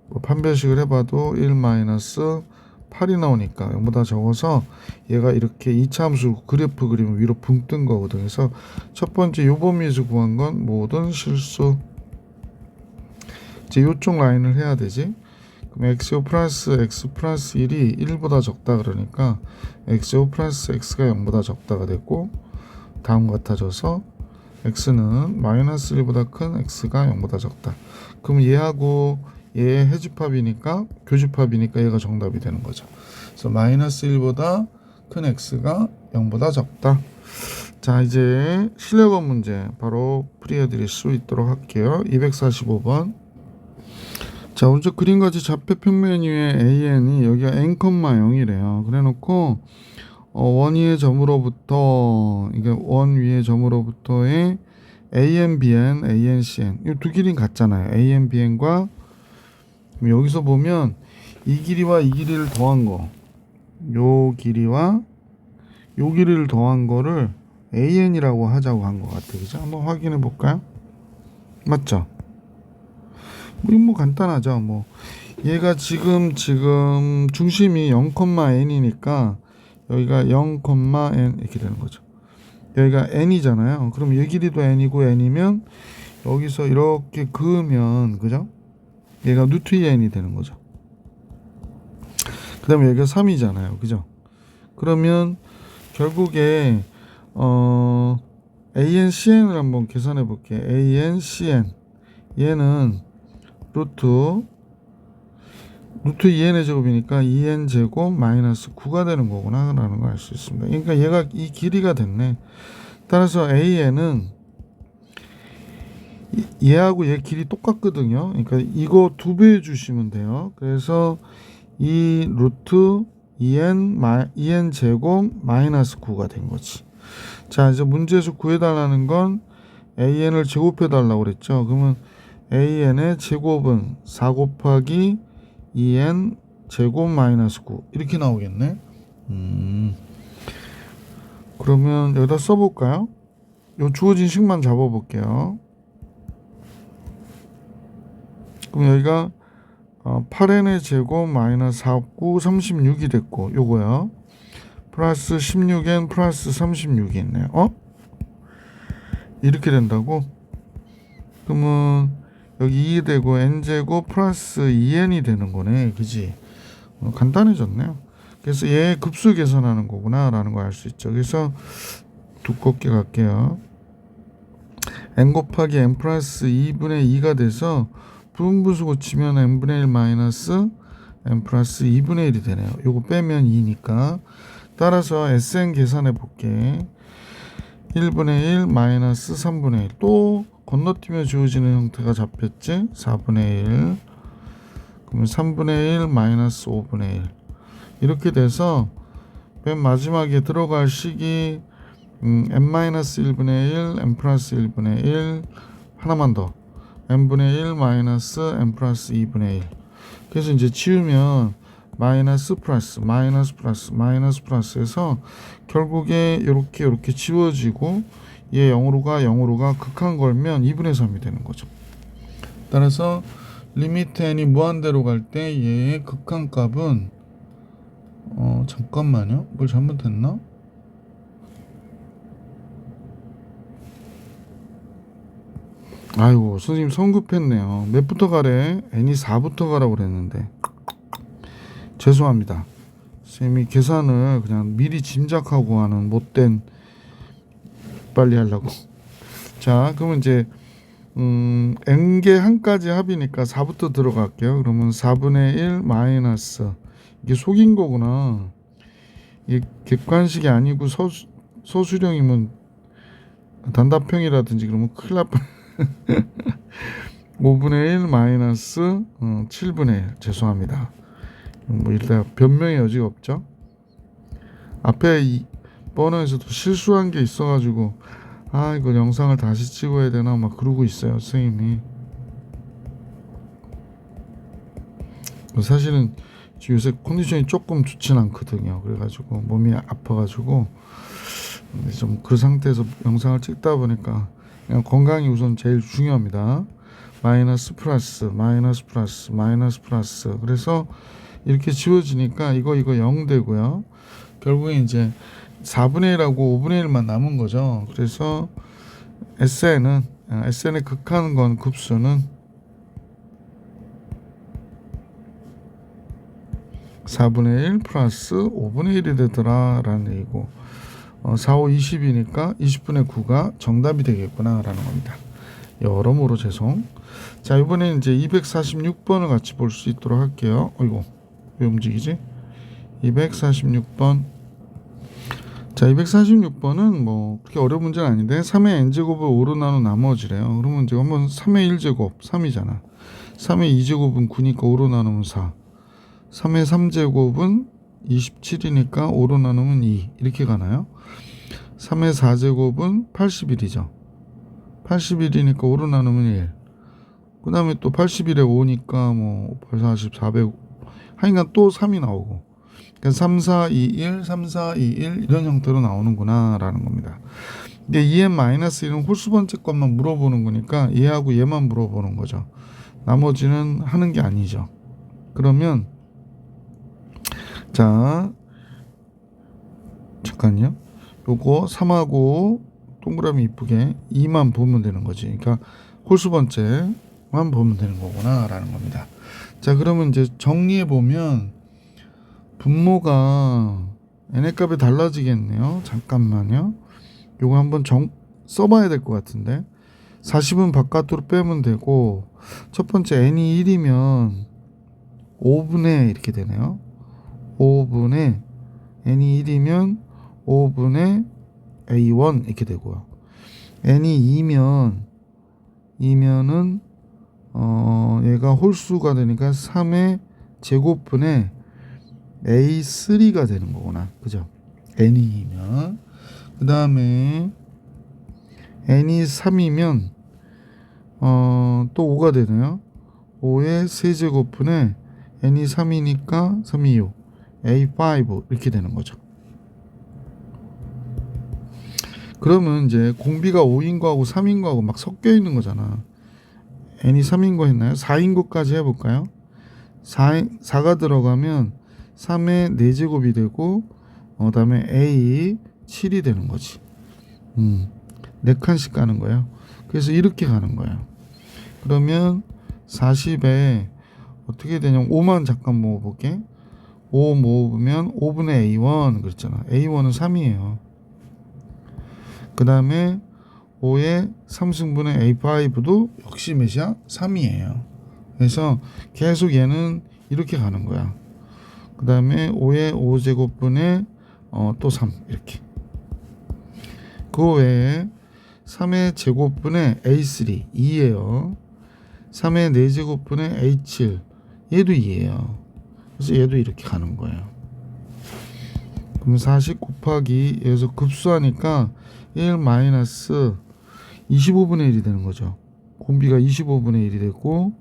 뭐 판별식을 해봐도 1 마이너스 8이 나오니까 0보다 적어서 얘가 이렇게 2차 함수 그래프 그리면 위로 붕 뜬 거거든. 그래서 첫 번째 요 범위에서 구한 건 모든 실수. 이제 요쪽 라인을 해야 되지. 그럼 x5 플러스 x 플러스 1이 1보다 적다 그러니까 x5 플러스 x가 0보다 적다가 됐고 다음 같아져서 x는 마이너스 1보다 큰 x가 0보다 적다. 그럼 얘하고 얘 해집합이니까 교집합이니까 얘가 정답이 되는 거죠. 그래서 마이너스 1보다 큰 x가 0보다 적다. 자, 이제 실력원 문제 바로 풀이해 드릴 수 있도록 할게요. 245번. 자, 먼저 그림같이 좌표 평면 위에 AN이 여기가 n,0이래요. 그래 놓고 원 위의 점으로부터 이게 원 위의 점으로부터의 AN, BN, AN, CN 이 두 길이는 같잖아요. AN, BN과 여기서 보면 이 길이와 이 길이를 더한 거, 요 길이와 요 길이를 더한 거를 AN이라고 하자고 한 것 같아요. 그죠? 한번 확인해 볼까요? 맞죠? 뭐 간단하죠. 뭐 얘가 지금 중심이 0,n이니까 여기가 0,n 이렇게 되는 거죠. 여기가 n이잖아요. 그럼 이 길이도 n이고 n이면 여기서 이렇게 그으면 그죠? 얘가 루트 2n이 되는 거죠. 그 다음에 여기가 3이잖아요. 그죠? 그러면 결국에 ANCN을 한번 계산해 볼게요. ANCN 얘는 루트 2n의 제곱이니까 2n 제곱 마이너스 9가 되는 거구나 라는 걸 알 수 있습니다. 그러니까 얘가 이 길이가 됐네. 따라서 AN은 얘하고 얘 길이 똑같거든요. 그러니까 이거 2배 주시면 돼요. 그래서 이 루트 2n 제곱 마이너스 9가 된 거지. 자, 이제 문제에서 구해달라는 건 AN을 제곱해달라고 그랬죠. 그러면 AN의 제곱은 4 곱하기 2n 제곱 마이너스 9 이렇게 나오겠네. 그러면 여기다 써볼까요? 요 주어진 식만 잡아볼게요. 그럼 여기가 8n의 제곱 마이너스 4, 9, 36이 됐고 요거요. 플러스 16n 플러스 36이 있네요. 이렇게 된다고? 그러면 여기 2이 되고 n제곱 플러스 2n이 되는 거네. 그지? 간단해졌네요. 그래서 얘 급수 계산하는 거구나 라는 걸 알 수 있죠. 그래서 두껍게 갈게요. n 곱하기 n 플러스 2분의 2가 돼서 부분분수 고치면 n분의 1 마이너스 n 플러스 2분의 1이 되네요. 요거 빼면 2니까 따라서 SN 계산해 볼게. 1분의 1 마이너스 3분의 1 또 건너뛰며 주어지는 형태가 잡혔지. 4분의 1 그러면 3분의 1 마이너스 5분의 1 이렇게 돼서 맨 마지막에 들어갈 식이 n-1분의 1 n 플러스 1분의 1 하나만 더 n분의 1 마이너스 n 플러스 2분의 1 그래서 이제 치우면 마이너스 플러스 마이너스 플러스 마이너스 플러스 해서 결국에 이렇게 지워지고 얘 0으로 가 극한 걸면 2분의 3이 되는 거죠. 따라서 리미트 n이 무한대로 갈 때 얘의 극한 값은 잠깐만요. 뭘 잘못했나? 아이고 선생님 성급했네요. 몇부터 가래? n이 4부터 가라고 그랬는데 죄송합니다. 선생님이 계산을 그냥 미리 짐작하고 하는 못된 빨리 하려고. 자 그러면 이제 n개 한까지 합이니까 4부터 들어갈게요. 그러면 4분의 1 마이너스 이게 속인 거구나. 이게 객관식이 아니고 서술형이면 단답형이라든지 그러면 큰일 날 뻔. 5분의 1 마이너스 7분의 1 죄송합니다. 뭐 일단 변명의 여지가 없죠. 앞에 이 번호에서도 실수한 게 있어가지고 이거 영상을 다시 찍어야 되나 막 그러고 있어요 선생님이. 사실은 요새 컨디션이 조금 좋진 않거든요. 그래가지고 몸이 아파가지고 좀 그 상태에서 영상을 찍다 보니까 그냥 건강이 우선 제일 중요합니다. 마이너스 플러스 마이너스 플러스 마이너스 플러스 그래서 이렇게 지워지니까 이거 0 되고요. 결국에 이제 4분의 1하고 5분의 1만 남은 거죠. 그래서 SN의 극한 건 급수는 4분의 1 플러스 5분의 1이 되더라 라는 얘기고 4, 5, 20이니까 20분의 9가 정답이 되겠구나 라는 겁니다. 여러모로 죄송. 자 이번에 이제 246번을 같이 볼 수 있도록 할게요. 어이구 왜 움직이지? 246번. 자 246번은 뭐 그렇게 어려운 문제는 아닌데 3의 n제곱을 5로 나눈 나머지래요. 그러면 이제 한번 3의 1제곱 3이잖아. 3의 2제곱은 9니까 5로 나누면 4. 3의 3제곱은 27이니까 5로 나누면 2 이렇게 가나요? 3의 4제곱은 81이죠. 81이니까 5로 나누면 1. 그 다음에 또 81에 5니까 뭐 40, 400 하여간 또 3이 나오고 그러니까 3, 4, 2, 1, 3, 4, 2, 1 이런 형태로 나오는구나 라는 겁니다. 근데 2n-1은 홀수 번째 것만 물어보는 거니까 얘하고 얘만 물어보는 거죠. 나머지는 하는 게 아니죠. 그러면 자 잠깐요. 요거 3하고 동그라미 이쁘게 2만 보면 되는 거지. 그러니까 홀수 번째만 보면 되는 거구나 라는 겁니다. 자 그러면 이제 정리해 보면 분모가 n의 값이 달라지겠네요. 잠깐만요. 요거 한번 써봐야 될 것 같은데 40은 바깥으로 빼면 되고 첫 번째 n이 1이면 5분의 이렇게 되네요. 5분의 n이 1이면 5분의 a1 이렇게 되고요. n이 2면은 얘가 홀수가 되니까 3의 제곱분의 a3가 되는 거구나. 그죠? n이 2면 그 다음에 n이 3이면 또 5가 되네요. 5의 세제곱분의 n이 3이니까 3이 6 a5 이렇게 되는 거죠. 그러면 이제 공비가 5인 거하고 3인 거하고 막 섞여 있는 거잖아. n이 3인 거 했나요? 4인 거까지 해볼까요? 4가 들어가면 3의 4제곱이 되고 다음에 a 7이 되는 거지. 4칸씩 가는 거예요. 그래서 이렇게 가는 거예요. 그러면 40에 어떻게 되냐면 5만 잠깐 모아볼게. 5 모으면 5분의 a1 그랬잖아. a1은 3이에요. 그 다음에 5의 3승분의 a5도 역시 몇이야? 3이에요. 그래서 계속 얘는 이렇게 가는 거야. 그 다음에 5의 5제곱분의 또 3 이렇게. 그 외에 3의 제곱분의 a3 2예요. 3의 4제곱분의 a7 얘도 2예요. 그래서 얘도 이렇게 가는 거예요. 그럼 40 곱하기 여기서 급수하니까 1 마이너스 25분의 1이 되는 거죠. 공비가 25분의 1이 되고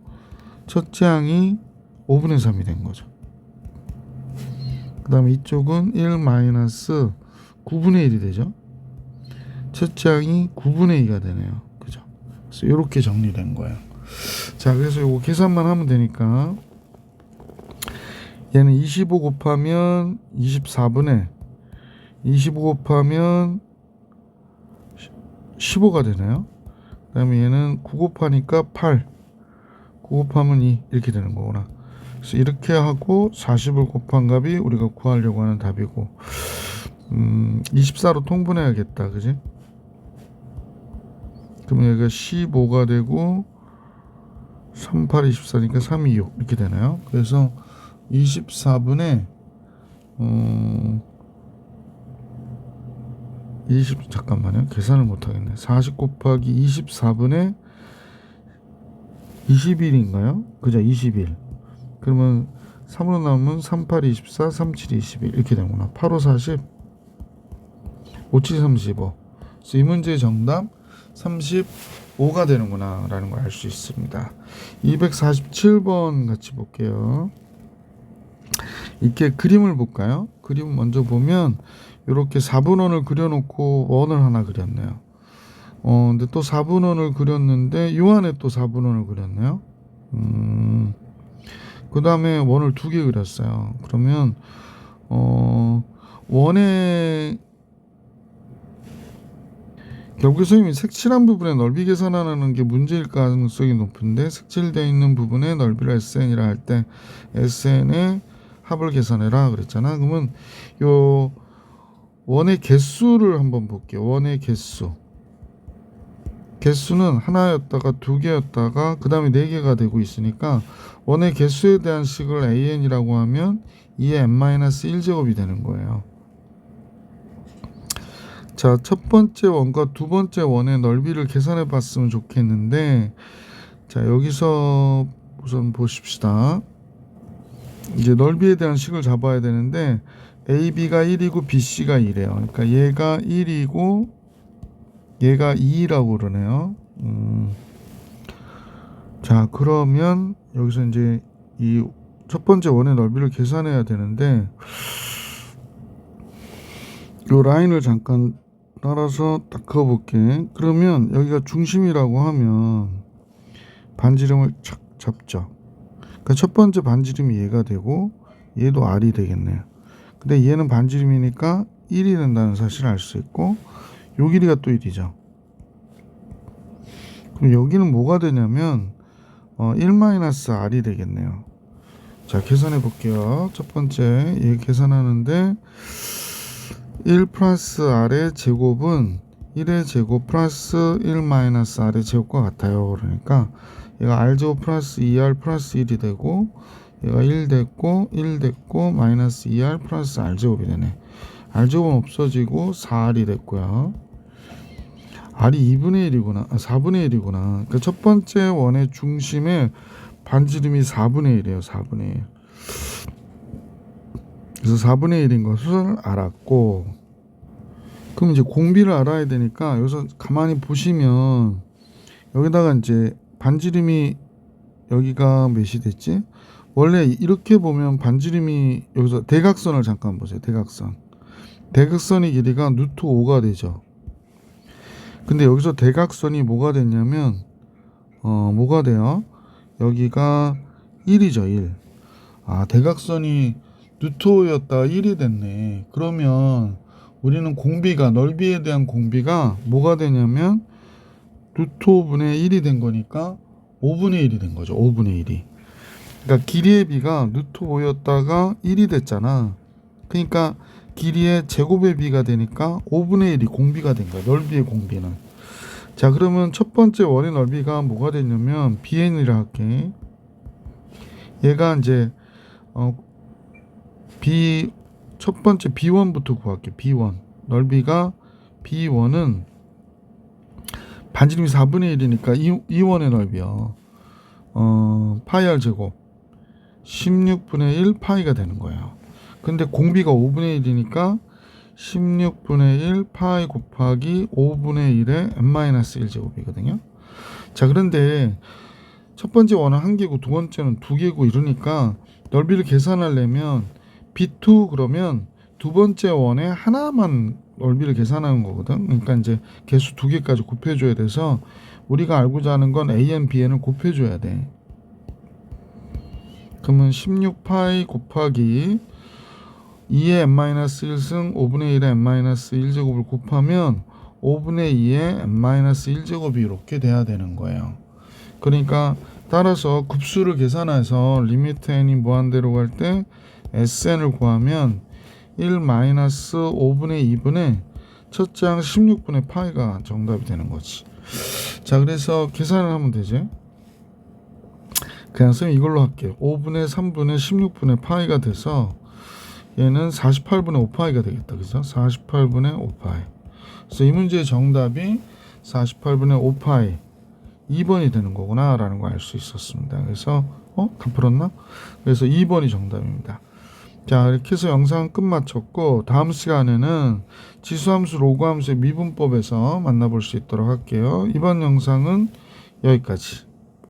첫째 항이 5분의 3이 된 거죠. 그 다음에 이쪽은 1 마이너스 9분의 1이 되죠. 첫째 항이 9분의 2가 되네요. 그죠? 그래서 이렇게 정리된 거예요. 자, 그래서 이거 계산만 하면 되니까 얘는 25 곱하면 24분의 25 곱하면 15가 되네요. 그 다음에 얘는 9 곱하니까 8, 9 곱하면 2 이렇게 되는 거구나. 그래서 이렇게 하고 40을 곱한 값이 우리가 구하려고 하는 답이고 24로 통분해야겠다. 그지? 그러면 여기가 15가 되고 3, 8, 24니까 3, 2, 6 이렇게 되나요? 그래서 24분의 20 잠깐만요. 계산을 못하겠네. 40 곱하기 24분의 21인가요? 그죠? 21. 그러면 3으로 나오면 3, 8, 24, 3, 7, 21 이렇게 되는구나. 8, 5, 40, 5, 7, 35. 그래서 이 문제의 정답 35가 되는구나 라는 걸 알 수 있습니다. 247번 같이 볼게요. 이렇게 그림을 볼까요? 그림 먼저 보면 이렇게 4분원을 그려놓고 원을 하나 그렸네요. 근데 또 4분원을 그렸는데 요 안에 또 4분원을 그렸네요. 그 다음에 원을 2개 그렸어요. 그러면 원의 결국에 선생님이 색칠한 부분의 넓이 계산하는 게 문제일 가능성이 높은데 색칠되어 있는 부분의 넓이를 SN이라 할 때 SN의 합을 계산해라 그랬잖아. 그러면 요 원의 개수를 한번 볼게요. 원의 개수는 하나였다가 2개였다가 그 다음에 4개가 되고 있으니까 원의 개수에 대한 식을 AN이라고 하면 2의 n-1제곱이 되는 거예요. 자, 첫 번째 원과 두 번째 원의 넓이를 계산해 봤으면 좋겠는데, 자, 여기서 우선 보십시다. 이제 넓이에 대한 식을 잡아야 되는데 AB가 1이고 BC가 2래요. 그러니까 얘가 1이고 얘가 2라고 그러네요. 자, 그러면 여기서 이제 이 첫 번째 원의 넓이를 계산해야 되는데 요 라인을 잠깐 따라서 딱 그어볼게. 그러면 여기가 중심이라고 하면 반지름을 착 잡죠. 그러니까 첫 번째 반지름이 얘가 되고 얘도 R이 되겠네요. 근데 얘는 반지름이니까 1이 된다는 사실을 알 수 있고 요 길이가 또 1이죠. 그럼 여기는 뭐가 되냐면 1-R이 되겠네요. 자, 계산해 볼게요. 첫 번째 얘 계산하는데 1 플러스 R의 제곱은 1의 제곱 플러스 1-R의 제곱과 같아요. 그러니까 얘가 R제곱 플러스 2R 플러스 1이 되고 얘가 1 됐고 1 됐고 마이너스 2R 플러스 R제곱이 되네. R제곱은 없어지고 4R이 됐고요. R이 2분의 1이구나. 4분의 1이구나. 그러니까 첫 번째 원의 중심에 반지름이 4분의 1이에요. 4분의 1. 그래서 4분의 1인 것을 알았고, 그럼 이제 공비를 알아야 되니까 여기서 가만히 보시면 여기다가 이제 반지름이 여기가 몇이 됐지? 원래 이렇게 보면 반지름이 여기서 대각선을 잠깐 보세요. 대각선의 길이가 루트 5가 되죠. 근데 여기서 대각선이 뭐가 됐냐면 뭐가 돼요? 여기가 1이죠. 1. 아, 대각선이 루트 5였다가 1이 됐네. 그러면 우리는 공비가 넓이에 대한 공비가 뭐가 되냐면 루트 5분의 1이 된 거니까 5분의 1이 된 거죠. 5분의 1이. 그러니까 길이의 비가 루트 5였다가 1이 됐잖아. 그러니까 길이의 제곱의 비가 되니까 5분의 1이 공비가 된 거야. 넓이의 공비는. 자, 그러면 첫 번째 원의 넓이가 뭐가 됐냐면 BN이라 할게. 얘가 이제 첫 번째 B1부터 구할게. B1 넓이가 B1은 반지름이 4분의 1이니까 이 원의 넓이요. 파이 R 제곱 16분의 1 파이가 되는 거예요. 근데 공비가 5분의 1이니까 16분의 1 파이 곱하기 5분의 1의 n-1 제곱이거든요. 자, 그런데 첫 번째 원은 1개고 두 번째는 2개고 이러니까 넓이를 계산하려면 B2 그러면 두 번째 원에 하나만 넓이를 계산하는 거거든. 그러니까 이제 개수 2개까지 곱해줘야 돼서 우리가 알고자 하는 건 AN, BN을 곱해줘야 돼. 그러면 16파이 곱하기 2의 n-1승 5분의 1의 n-1제곱을 곱하면 5분의 2의 n-1제곱이 이렇게 돼야 되는 거예요. 그러니까 따라서 급수를 계산해서 리미트 n이 무한대로 갈 때 SN을 구하면 1-5분의 2분의 첫째 항 16분의 파이가 정답이 되는 거지. 자, 그래서 계산을 하면 되지. 그냥 선생님 이걸로 할게요. 5분의 3분의 16분의 파이가 돼서 얘는 48분의 5파이가 되겠다. 그죠? 48분의 5파이. 그래서 이 문제의 정답이 48분의 5파이 2번이 되는 거구나 라는 걸 알 수 있었습니다. 그래서 다 풀었나? 그래서 2번이 정답입니다. 자, 이렇게 해서 영상 끝마쳤고 다음 시간에는 지수함수 로그함수의 미분법에서 만나볼 수 있도록 할게요. 이번 영상은 여기까지.